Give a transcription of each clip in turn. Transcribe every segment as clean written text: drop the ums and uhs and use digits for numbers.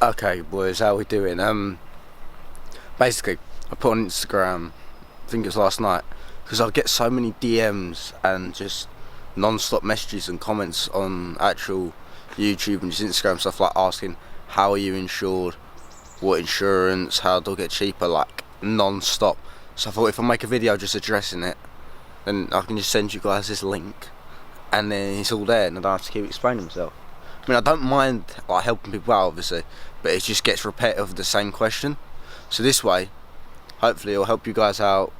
Okay, boys, how we doing? Basically, I put on Instagram, I think it was last night, because I get so many DMs and just non-stop messages and comments on actual YouTube and just Instagram stuff, like asking how are you insured, what insurance, how do I get cheaper, like non-stop. So I thought if I make a video just addressing it, then I can just send you guys this link, and then it's all there, and I don't have to keep explaining myself. I mean, I don't mind like helping people out, obviously, but it just gets repetitive of the same question. So this way, hopefully, it'll help you guys out,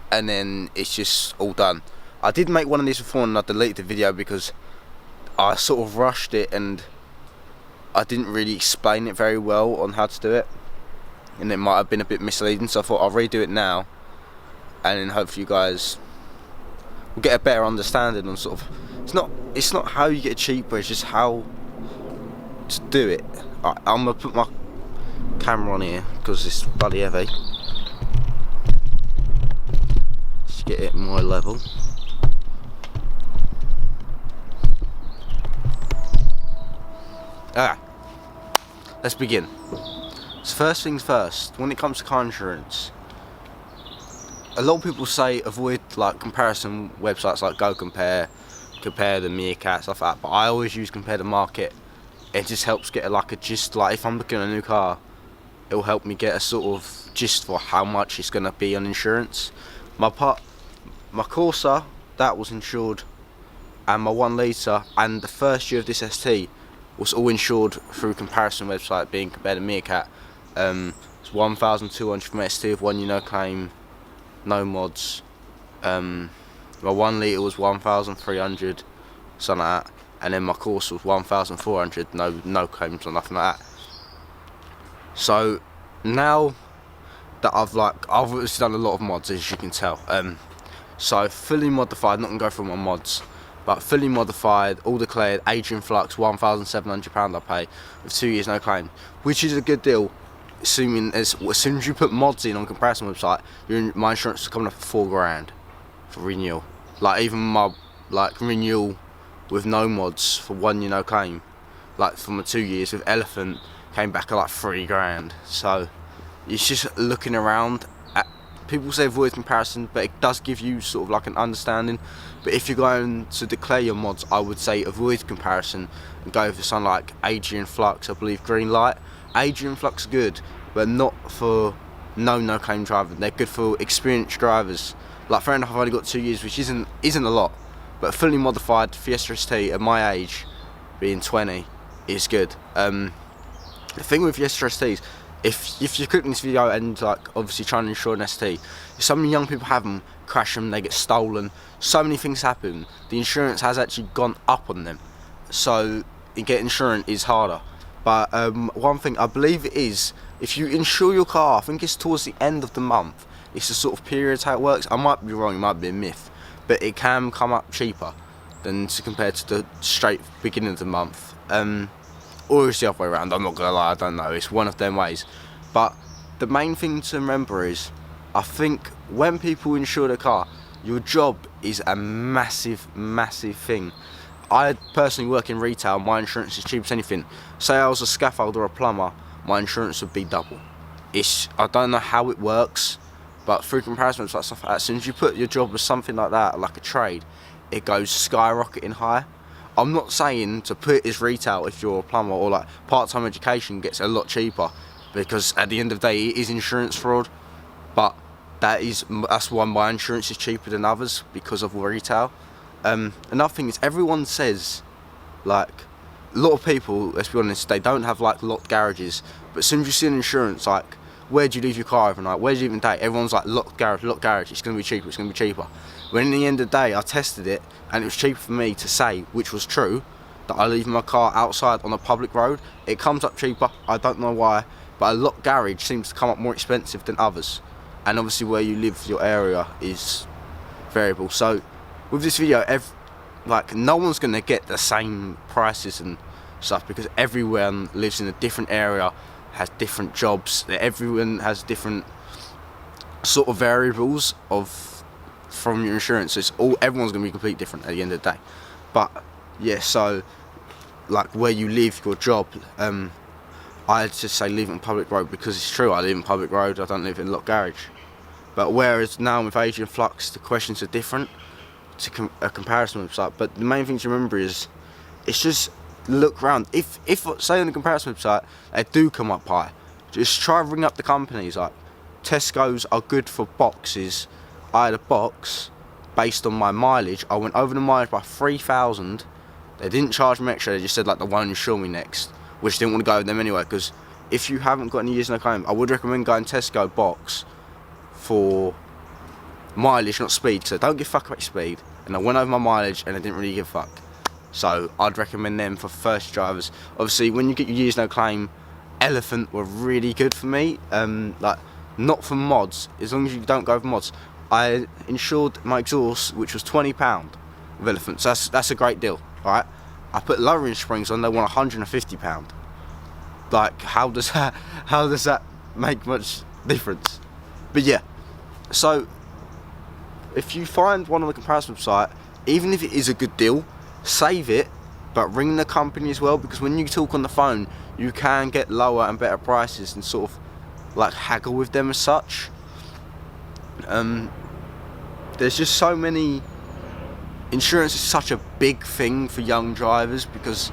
and then it's just all done. I did make one of these before, and I deleted the video because I sort of rushed it, and I didn't really explain it very well on how to do it, and it might have been a bit misleading. So I thought I'll redo it now, and then hopefully you guys will get a better understanding on sort of. It's not how you get cheaper. It's just how to do it. Right, I'm gonna put my camera on here because it's bloody heavy. Just get it more level. Alright, let's begin. So first things first, when it comes to car insurance, a lot of people say avoid like comparison websites like GoCompare, Compare the Meerkat, stuff like that, but I always use Compare the Market. It just helps get like a gist, like if I'm looking at a new car, it will help me get a sort of gist for how much it's going to be on insurance. My Corsa, that was insured, and my 1 litre and the first year of this ST was all insured through comparison website being Compare the Meerkat. It's 1,200 from ST with one claim, no mods. My 1 litre was 1,300, something like that. And then my Corsa was 1,400, no claims or nothing like that. So now that I've obviously done a lot of mods, as you can tell. So fully modified, not gonna go through my mods, but fully modified, all declared, Adrian Flux, £1,700 I pay with 2 years no claim, which is a good deal. Assuming as soon as you put mods in on comparison website, my insurance is coming up for £4,000 for renewal. Like even my renewal with no mods for 1 year no claim, like for my 2 years with Elephant, came back at like £3,000. So it's just looking around at, people say avoid comparison, but it does give you sort of like an understanding. But if you're going to declare your mods, I would say avoid comparison and go for something like Adrian Flux, I believe Greenlight. Adrian Flux good, but not for no claim drivers. They're good for experienced drivers. Like fair enough, I've only got 2 years, which isn't a lot, but fully modified Fiesta ST at my age, being 20, is good. The thing with Fiesta STs, if you're clicking this video and like obviously trying to insure an ST, if so many young people have them, crash them, they get stolen, so many things happen, the insurance has actually gone up on them. So getting insurance is harder. But one thing, I believe it is, if you insure your car, I think it's towards the end of the month, it's the sort of period how it works. I might be wrong, it might be a myth, but it can come up cheaper than compared to the straight beginning of the month. Or it's the other way around, I'm not gonna lie, I don't know, it's one of them ways. But the main thing to remember is, I think when people insure their car, your job is a massive thing. I personally work in retail, my insurance is cheap as anything. Say I was a scaffolder or a plumber, my insurance would be double. I don't know how it works, but through comparisons like stuff like that, as soon as you put your job as something like that, like a trade, it goes skyrocketing high. I'm not saying to put it as retail if you're a plumber, or like part-time education gets a lot cheaper, because at the end of the day it is insurance fraud, but that's why my insurance is cheaper than others, because of retail. Another thing is, everyone says, like, a lot of people, let's be honest, they don't have like locked garages, but as soon as you see an insurance, like, where do you leave your car overnight, where do you even date, everyone's like, locked garage, it's going to be cheaper, it's going to be cheaper. When in the end of the day, I tested it, and it was cheaper for me to say, which was true, that I leave my car outside on a public road. It comes up cheaper, I don't know why, but a locked garage seems to come up more expensive than others. And obviously where you live, your area is variable. So with this video, no one's going to get the same prices and stuff, because everyone lives in a different area, has different jobs, everyone has different sort of variables from your insurance. So everyone's going to be completely different at the end of the day. But yeah, so like where you live, your job, I'd just say leave it on public road, because it's true, I live in public road, I don't live in a locked garage. But whereas now with Agent Flux, the questions are different to a comparison website. But the main thing to remember is, it's just look around. If say on a comparison website they do come up high, just try and ring up the companies. Like Tesco's are good for boxes. I had a box based on my mileage. I went over the mileage by 3,000. They didn't charge me extra. They just said like they won't insure me next, which I didn't want to go with them anyway. Because if you haven't got any years no claim, I would recommend going Tesco box for mileage, not speed, because I don't give a fuck about speed, and I went over my mileage and I didn't really give a fuck. So I'd recommend them for first drivers. Obviously when you get your years no claim, Elephant were really good for me. Like not for mods, as long as you don't go for mods. I insured my exhaust, which was £20 with Elephant, so that's a great deal. Alright, I put lowering springs on, they want £150. Like how does that make much difference? But yeah, so if you find one on the comparison website, even if it is a good deal, save it, but ring the company as well, because when you talk on the phone, you can get lower and better prices and sort of like haggle with them as such. There's just so many. Insurance is such a big thing for young drivers, because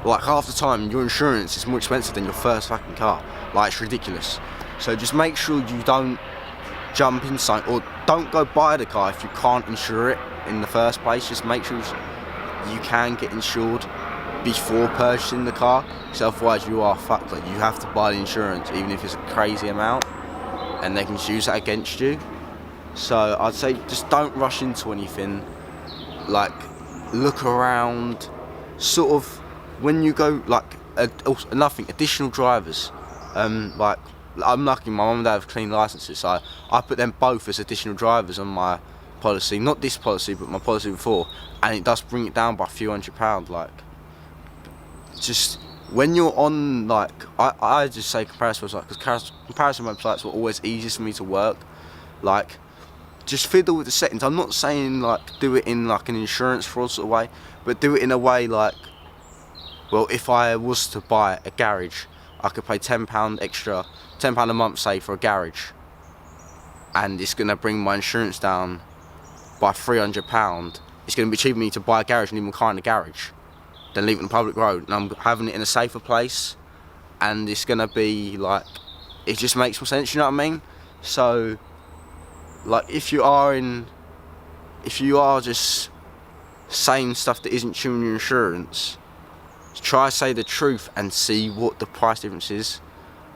like half the time your insurance is more expensive than your first fucking car. Like it's ridiculous. So just make sure you don't jump in something, or don't go buy the car if you can't insure it in the first place. Just make sure you can get insured before purchasing the car, so otherwise you are fucked. Like you have to buy the insurance even if it's a crazy amount, and they can use that against you. So I'd say just don't rush into anything. Like look around, sort of when you go, like nothing additional drivers. Like I'm lucky, my mum and dad have clean licenses, so I put them both as additional drivers on my policy, not this policy but my policy before, and it does bring it down by a few £100. Like just when you're on, like I just say comparison websites, because comparison websites were always easiest for me to work. Like just fiddle with the settings. I'm not saying like do it in like an insurance fraud sort of way, but do it in a way like, well, if I was to buy a garage, I could pay £10 extra, £10 a month say for a garage, and it's going to bring my insurance down by £300. It's going to be cheaper for me to buy a garage and leave my car in the garage than leave it on the public road, and I'm having it in a safer place, and it's going to be like, it just makes more sense, you know what I mean? So like if you are just saying stuff that isn't true in your insurance, try to say the truth and see what the price difference is.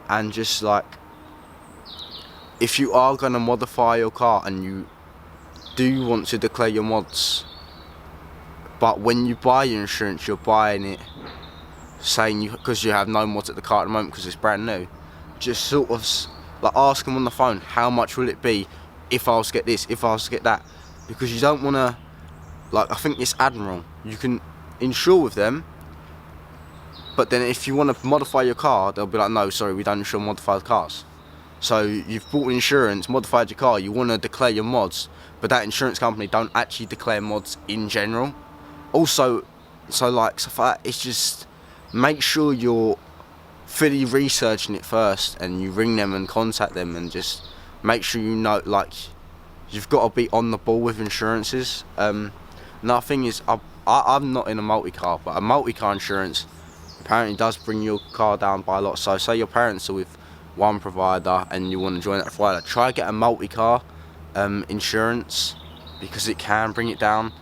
And just like, if you are going to modify your car and you do want to declare your mods, but when you buy your insurance you're buying it saying because you have no mods at the car at the moment because it's brand new, just sort of like ask them on the phone, how much will it be if I was to get this, if I was to get that, because you don't want to, like I think it's Admiral, you can insure with them, but then if you want to modify your car they'll be like, no sorry, we don't insure modified cars. So you've bought insurance, modified your car, you want to declare your mods, but that insurance company don't actually declare mods in general. Also, so like stuff like that, it's just make sure you're fully researching it first, and you ring them and contact them, and just make sure you know, like you've got to be on the ball with insurances. Another thing is, I'm not in a multi-car, but a multi-car insurance apparently does bring your car down by a lot. So say your parents are with one provider and you want to join that provider, try to get a multi-car insurance, because it can bring it down.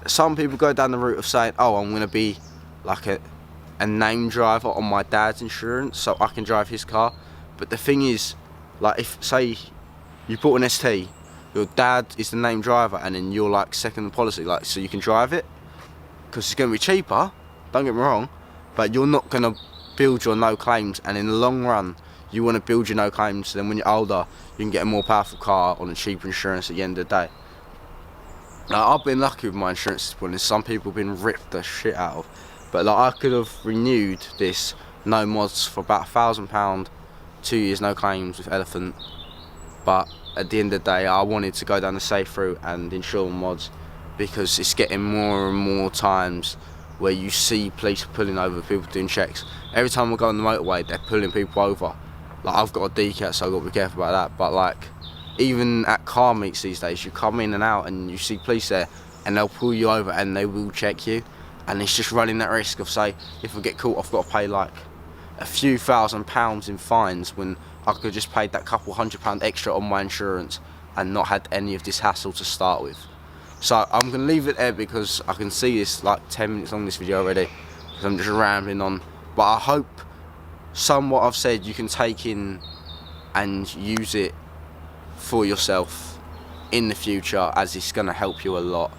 Some people go down the route of saying, oh, I'm going to be like a name driver on my dad's insurance so I can drive his car. But the thing is, like if say you bought an ST, your dad is the name driver and then you're like second policy, like so you can drive it, because it's going to be cheaper, don't get me wrong, but you're not going to build your no claims, and in the long run you want to build your no claims, so then when you're older you can get a more powerful car on a cheaper insurance at the end of the day. Now, I've been lucky with my insurance this point, some people have been ripped the shit out of, but like I could have renewed this no mods for about £1,000, 2 years no claims with Elephant, but at the end of the day I wanted to go down the safe route and insure mods, because it's getting more and more times where you see police pulling over people doing checks. Every time I go on the motorway, they're pulling people over. Like, I've got a DCAT, so I've got to be careful about that. But like, even at car meets these days, you come in and out and you see police there, and they'll pull you over and they will check you. And it's just running that risk of, say, if I get caught, I've got to pay like a few £1,000s in fines, when I could have just paid that couple £100 extra on my insurance and not had any of this hassle to start with. So I'm going to leave it there, because I can see it's like 10 minutes long, this video already, because I'm just rambling on. But I hope some what I've said you can take in and use it for yourself in the future, as it's going to help you a lot.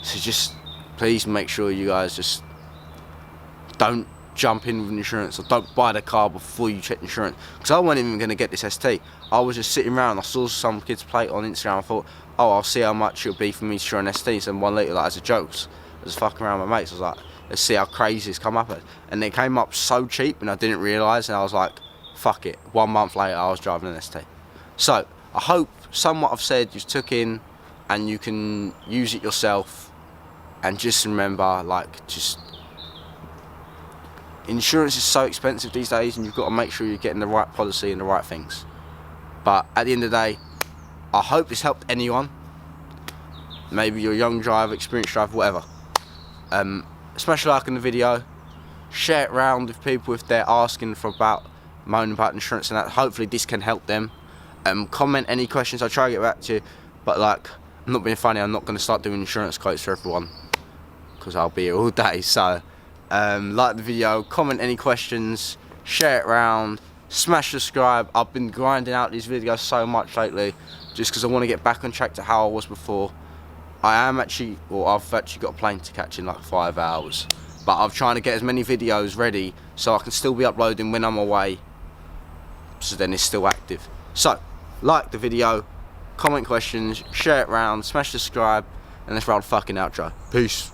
So just please make sure you guys just don't jump in with insurance, or don't buy the car before you check insurance. Because I wasn't even going to get this ST. I was just sitting around, I saw some kid's plate on Instagram, I thought, oh, I'll see how much it'll be for me to insure an ST, so 1 litre, like, as a joke. I was fucking around with my mates, I was like, let's see how crazy it's come up as. And it came up so cheap, and I didn't realise, and I was like, fuck it. 1 month later, I was driving an ST. So I hope somewhat I've said you took in, and you can use it yourself. And just remember, like, just insurance is so expensive these days, and you've got to make sure you're getting the right policy and the right things. But at the end of the day, I hope this helped anyone. Maybe you're a young driver, experienced driver, whatever. Smash a like on the video, share it around with people if they're asking moaning about insurance and that. Hopefully this can help them. Comment any questions, I'll try to get back to you. But like, I'm not being funny, I'm not going to start doing insurance quotes for everyone, because I'll be here all day. So like the video, comment any questions, share it around, smash subscribe. I've been grinding out these videos so much lately, just because I want to get back on track to how I was before. I've actually got a plane to catch in like 5 hours, but I'm trying to get as many videos ready so I can still be uploading when I'm away, so then it's still active. So like the video, comment questions, share it around, smash subscribe, and let's roll the fucking outro. Peace.